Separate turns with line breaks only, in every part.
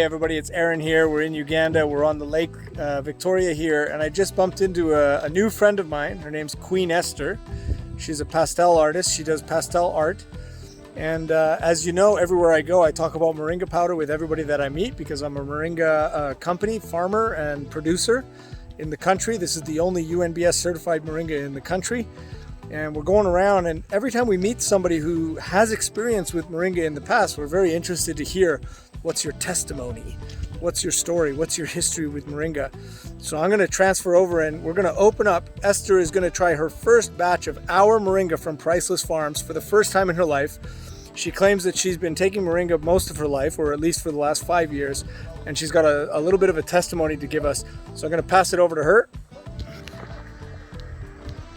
everybody, it's Aaron here. We're in Uganda. We're on the Lake Victoria here, and I just bumped into a new friend of mine. Her name's Queen Esther. She's a pastel artist. She does pastel art. And as you know, everywhere I go, I talk about Moringa powder with everybody that I meet because I'm a Moringa company, farmer, and producer in the country. This is the only UNBS certified Moringa in the country. And we're going around, and every time we meet somebody who has experience with Moringa in the past, we're very interested to hear, what's your testimony? What's your story? What's your history with Moringa? So I'm going to transfer over and we're going to open up. Esther is going to try her first batch of our Moringa from Priceless Farms for the first time in her life. She claims that she's been taking Moringa most of her life, or at least for the last 5 years, and she's got a little bit of a testimony to give us. So I'm going to pass it over to her.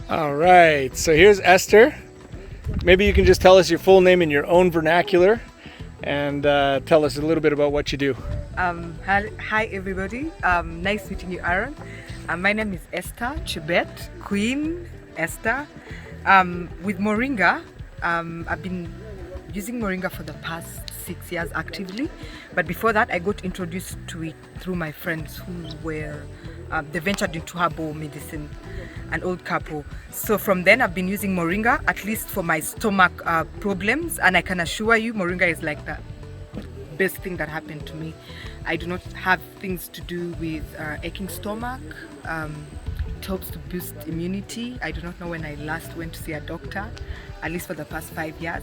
All right, so here's Esther. Maybe you can just tell us your full name in your own vernacular and tell us a little bit about what you do.
Hi everybody, nice meeting you, Aaron. My name is Esther Chibet, Queen Esther. With Moringa, I've been using Moringa for the past 6 years actively, but before that I got introduced to it through my friends who were, they ventured into herbal medicine, an old couple. So from then I've been using Moringa, at least for my stomach problems, and I can assure you Moringa is like the best thing that happened to me. I do not have things to do with aching stomach. It helps to boost immunity. I do not know when I last went to see a doctor, at least for the past 5 years.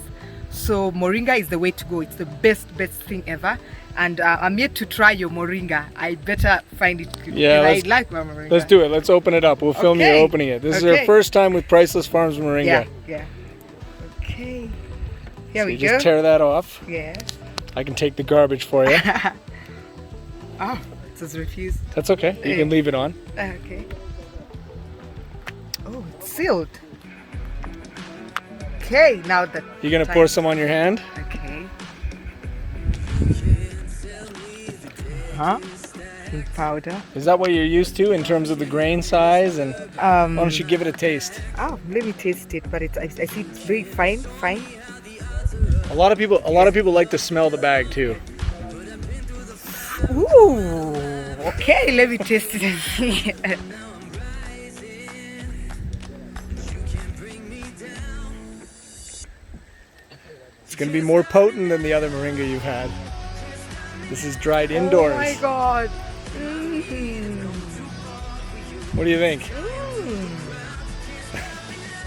So Moringa is the way to go. It's the best thing ever. And I'm yet to try your Moringa. I better find it good.
Yeah,
I like my Moringa.
Let's do it. Let's open it up. We'll film you opening it. This is our first time with Priceless Farms Moringa.
Yeah. Okay. Here we
you
go.
Just tear that off.
Yeah.
I can take the garbage for you.
Oh, it was refused.
That's okay. You can leave it on.
Okay. Oh, it's sealed. Okay, now that.
You're gonna pour some on your hand?
Okay. In powder.
Is that what you're used to in terms of the grain size? And why don't you give it a taste?
Oh, let me taste it. But I see it's very fine.
A lot of people like to smell the bag too.
Ooh. Okay, let me taste it and see.
It's going to be more potent than the other Moringa you've had. This is dried indoors.
Oh my god.
What do you think?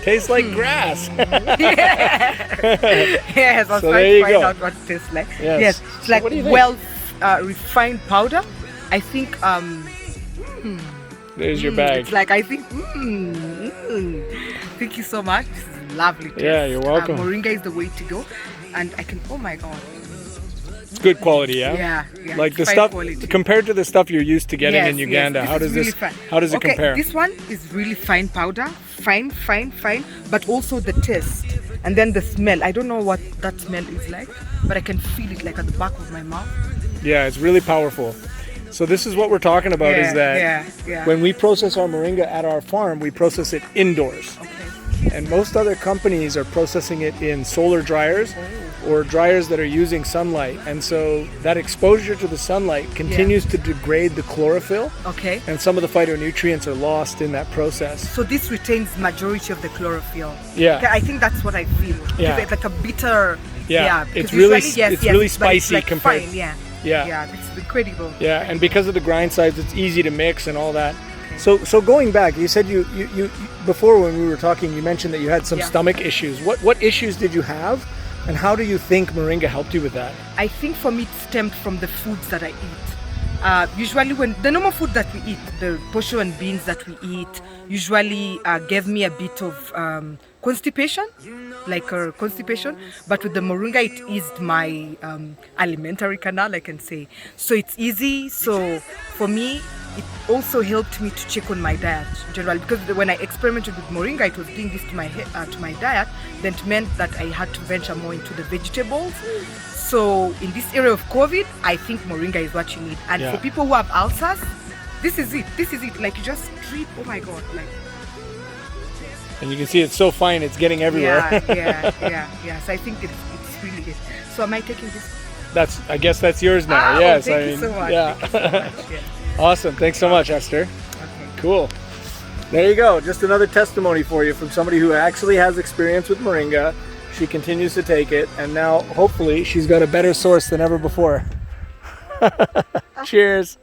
Tastes like grass.
Yes, I was trying to find out what it tastes like. Yes, it's like refined powder. I think
there's your bag.
It's like, I think thank you so much. This is lovely taste.
Yeah, you're welcome.
Moringa is the way to go. And I can, oh my god.
It's good quality, yeah?
Yeah.
Like the stuff,
quality.
Compared to the stuff you're used to getting in Uganda, how does it compare?
This one is really fine powder, fine, but also the taste. And then the smell, I don't know what that smell is like, but I can feel it like at the back of my mouth.
Yeah, it's really powerful. So this is what we're talking about, is that when we process our Moringa at our farm, we process it indoors.
Okay.
And most other companies are processing it in solar dryers or dryers that are using sunlight. And so that exposure to the sunlight continues to degrade the chlorophyll.
Okay.
And some of the phytonutrients are lost in that process.
So this retains majority of the chlorophyll.
Yeah.
Okay, I think that's what I feel.
Yeah.
It's like a bitter.
Yeah. It's really spicy
it's like
compared.
Fine,
Yeah.
It's incredible.
Yeah, and because of the grind size, it's easy to mix and all that. So going back, you said you before when we were talking, you mentioned that you had some stomach issues. What issues did you have, and how do you think Moringa helped you with that?
I think for me it stemmed from the foods that I eat. Usually when the normal food that we eat, the posho and beans that we eat, usually gave me a bit of constipation, but with the Moringa it eased my alimentary canal, I can say. So it's easy. So for me, it also helped me to check on my diet generally, because when I experimented with Moringa, it was doing this to my diet. Then it meant that I had to venture more into the vegetables. So in this area of COVID, I think Moringa is what you need. And for people who have ulcers, this is it. Like you just drip. Oh my god! Like.
And you can see it's so fine; it's getting everywhere.
Yeah. So I think it's really good. So am I taking this?
I guess that's yours now. Yes,
thank you so much.
yeah.
Thank you so much. Yeah.
Awesome. Thanks so much, Esther.
Okay.
Cool. There you go. Just another testimony for you from somebody who actually has experience with Moringa. She continues to take it, and now hopefully she's got a better source than ever before. Cheers.